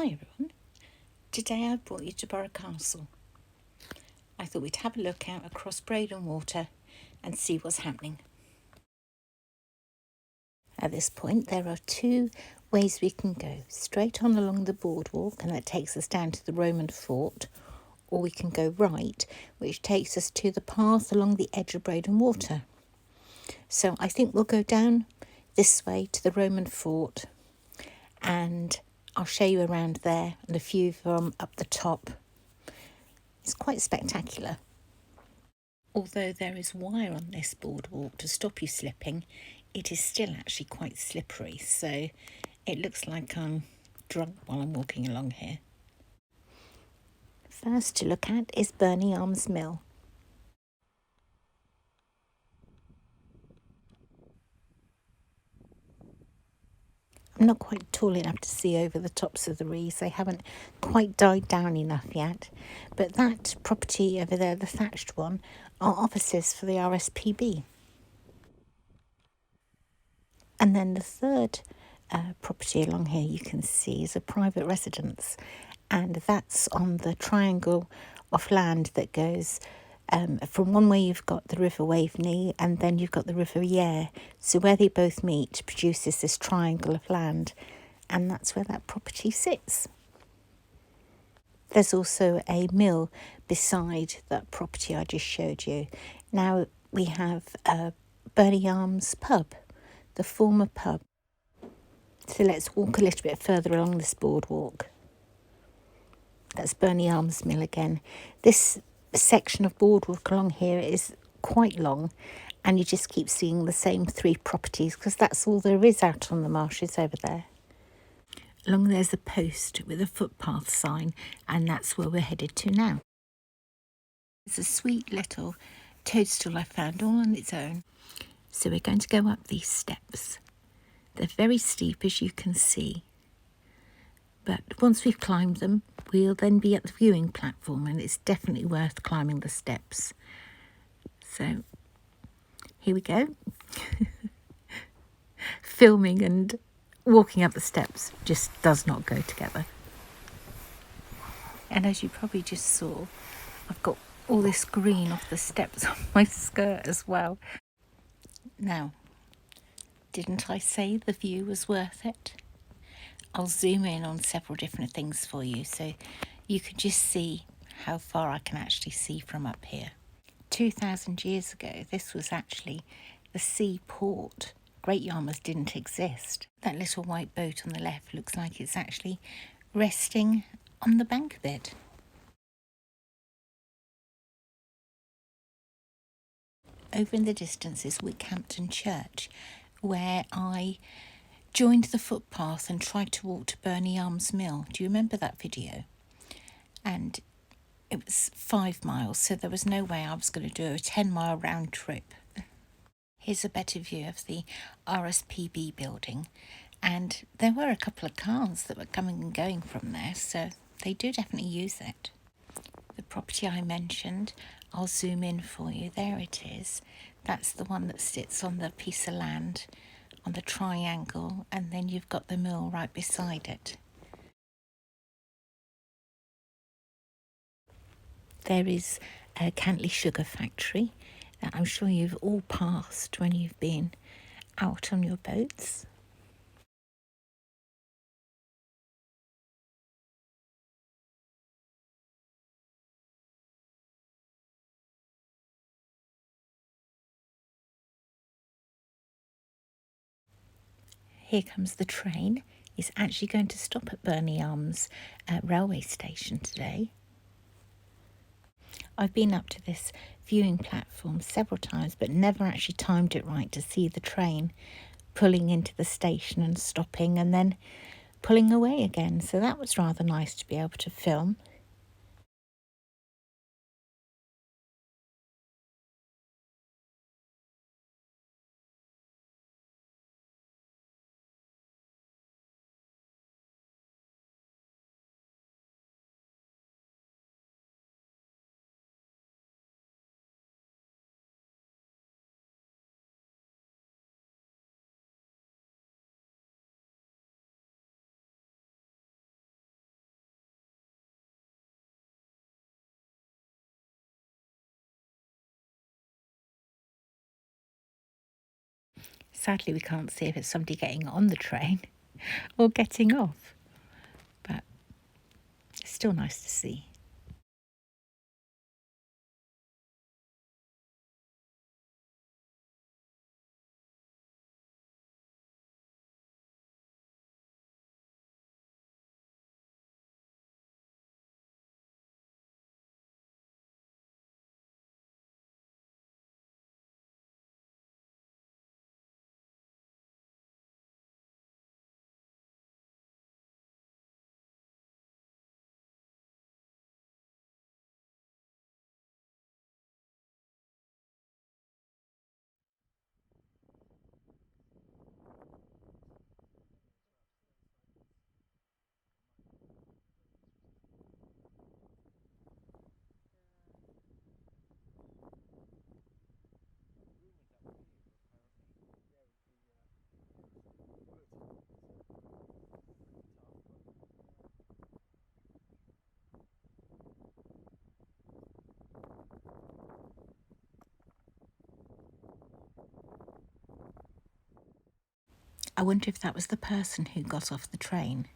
Hi everyone, today I brought you to Burgh Castle. I thought we'd have a look out across Breydon Water and see what's happening. At this point there are two ways we can go. Straight on along the boardwalk, and that takes us down to the Roman fort, or we can go right, which takes us to the path along the edge of Breydon Water. So I think we'll go down this way to the Roman fort, and I'll show you around there and a view from up the top. It's quite spectacular. Although there is wire on this boardwalk to stop you slipping, it is still actually quite slippery, so it looks like I'm drunk while I'm walking along here. First to look at is Burgh Arms Mill. I'm not quite tall enough to see over the tops of the reeds. They haven't quite died down enough yet. But that property over there, the thatched one, are offices for the RSPB. And then the third property along here you can see is a private residence, and that's on the triangle of land that goes from one way. You've got the River Waveney, and then you've got the River Yare. So where they both meet produces this triangle of land, and that's where that property sits. There's also a mill beside that property I just showed you. Now we have Burgh Arms pub, the former pub. So let's walk a little bit further along this boardwalk. That's Burgh Arms Mill again. This section of boardwalk along here is quite long, and you just keep seeing the same three properties because that's all there is out on the marshes over there. Along there's a post with a footpath sign, and that's where we're headed to now. It's a sweet little toadstool I found all on its own. So we're going to go up these steps. They're very steep, as you can see. But once we've climbed them, we'll then be at the viewing platform, and it's definitely worth climbing the steps. So here we go. Filming and walking up the steps just does not go together. And as you probably just saw, I've got all this green off the steps on my skirt as well. Now, didn't I say the view was worth it? I'll zoom in on several different things for you so you can just see how far I can actually see from up here. 2,000 years ago, this was actually the seaport. Great Yarmouth didn't exist. That little white boat on the left looks like it's actually resting on the bank of it. Over in the distance is Wickhampton Church, where I joined the footpath and tried to walk to Burgh Arms Mill. Do you remember that video? And it was 5 miles, so there was no way I was going to do a 10-mile round trip. Here's a better view of the RSPB building, and there were a couple of cars that were coming and going from there, so they do definitely use it. The property I mentioned, I'll zoom in for you. There it is. That's the one that sits on the piece of land on the triangle, and then you've got the mill right beside it. There is a Cantley sugar factory that I'm sure you've all passed when you've been out on your boats. Here comes the train. It's actually going to stop at Burgh Arms railway station today. I've been up to this viewing platform several times, but never actually timed it right to see the train pulling into the station and stopping and then pulling away again. So that was rather nice to be able to film. Sadly, we can't see if it's somebody getting on the train or getting off, but it's still nice to see. I wonder if that was the person who got off the train.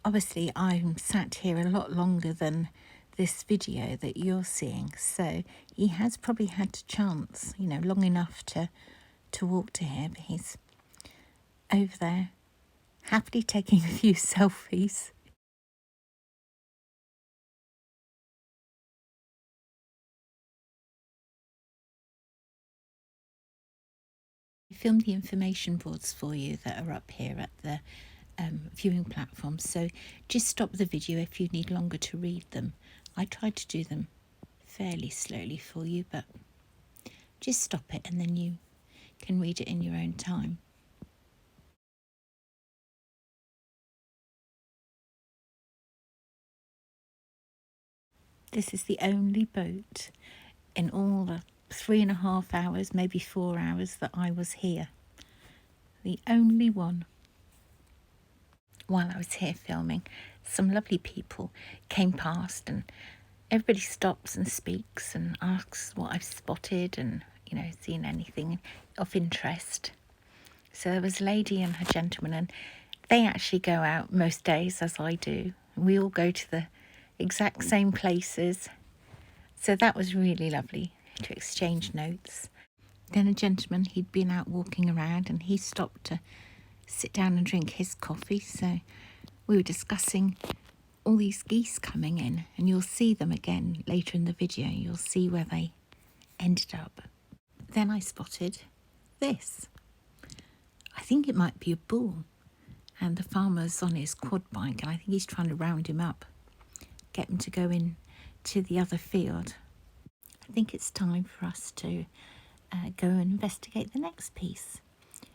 Obviously, I'm sat here a lot longer than this video that you're seeing, so he has probably had a chance, long enough to walk to here, but he's over there happily taking a few selfies. I filmed the information boards for you that are up here at the viewing platform, so just stop the video if you need longer to read them. I tried to do them fairly slowly for you, but just stop it and then you can read it in your own time. This is the only boat in all the 3.5 hours, maybe 4 hours that I was here. The only one. While I was here filming, some lovely people came past and everybody stops and speaks and asks what I've spotted and, seen anything of interest. So there was a lady and her gentleman, and they actually go out most days as I do. We all go to the exact same places. So that was really lovely to exchange notes. Then a gentleman, he'd been out walking around and he stopped to sit down and drink his coffee. So we were discussing all these geese coming in, and you'll see them again later in the video. You'll see where they ended up. Then I spotted this. I think it might be a bull, and the farmer's on his quad bike, and I think he's trying to round him up, get him to go in to the other field. I think it's time for us to go and investigate the next piece.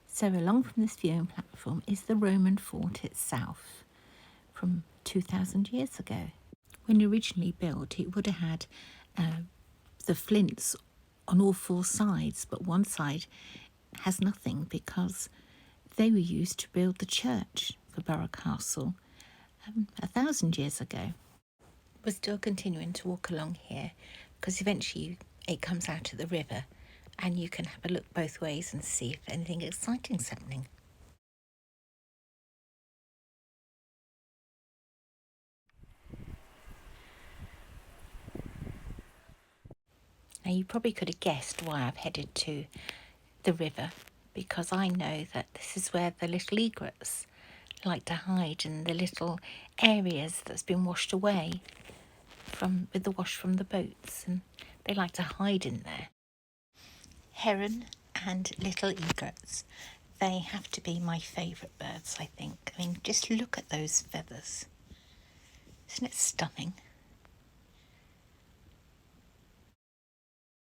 So along from this viewing platform is the Roman fort itself from 2,000 years ago. When originally built, it would have had the flints on all four sides, but one side has nothing because they were used to build the church for Burgh Castle 1,000 years ago. We're still continuing to walk along here because eventually it comes out of the river and you can have a look both ways and see if anything exciting's happening. Now you probably could have guessed why I've headed to the river, because I know that this is where the little egrets like to hide in the little areas that's been washed away with the wash from the boats, and they like to hide in there. Heron and little egrets, they have to be my favourite birds, I think. I mean, just look at those feathers. Isn't it stunning?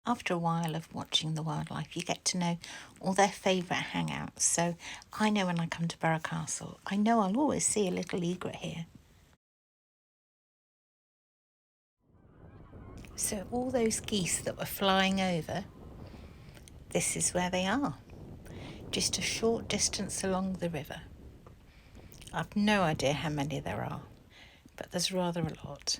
After a while of watching the wildlife, you get to know all their favourite hangouts. So I know when I come to Burgh Castle, I know I'll always see a little egret here. So all those geese that were flying over, this is where they are. Just a short distance along the river. I've no idea how many there are, but there's rather a lot.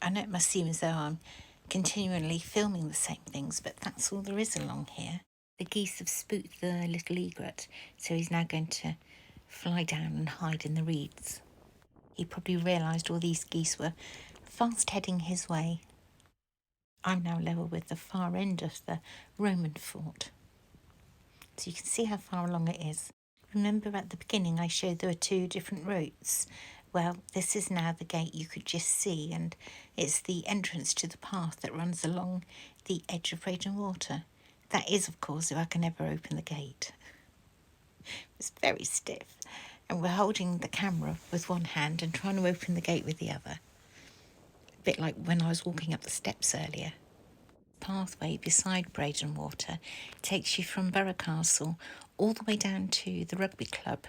I know it must seem as though I'm continually filming the same things, but that's all there is along here. The geese have spooked the little egret, so he's now going to fly down and hide in the reeds. He probably realised all these geese were fast heading his way. I'm now level with the far end of the Roman fort, so you can see how far along it is. Remember at the beginning I showed there were two different routes? Well, this is now the gate you could just see, and it's the entrance to the path that runs along the edge of Breydon Water. That is, of course, if I can ever open the gate. It's very stiff, and we're holding the camera with one hand and trying to open the gate with the other. A bit like when I was walking up the steps earlier. Pathway beside Breydon Water takes you from Burgh Castle all the way down to the rugby club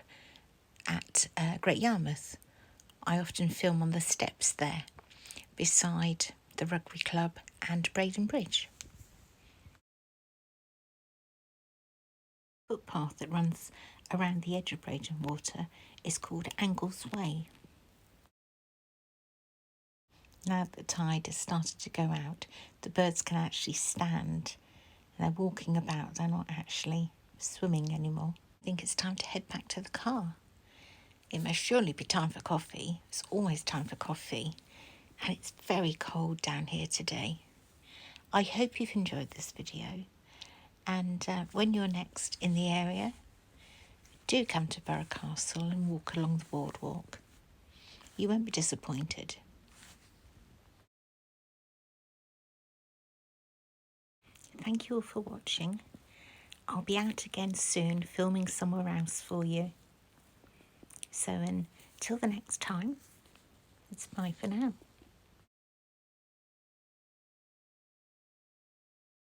at Great Yarmouth. I often film on the steps there beside the rugby club and Breydon Bridge. The footpath that runs around the edge of Breydon Water is called Angle's Way. Now that the tide has started to go out, the birds can actually stand. They're walking about, they're not actually swimming anymore. I think it's time to head back to the car. It must surely be time for coffee. It's always time for coffee. And it's very cold down here today. I hope you've enjoyed this video. And when you're next in the area, do come to Burgh Castle and walk along the boardwalk. You won't be disappointed. Thank you all for watching. I'll be out again soon filming somewhere else for you. So until the next time, it's bye for now.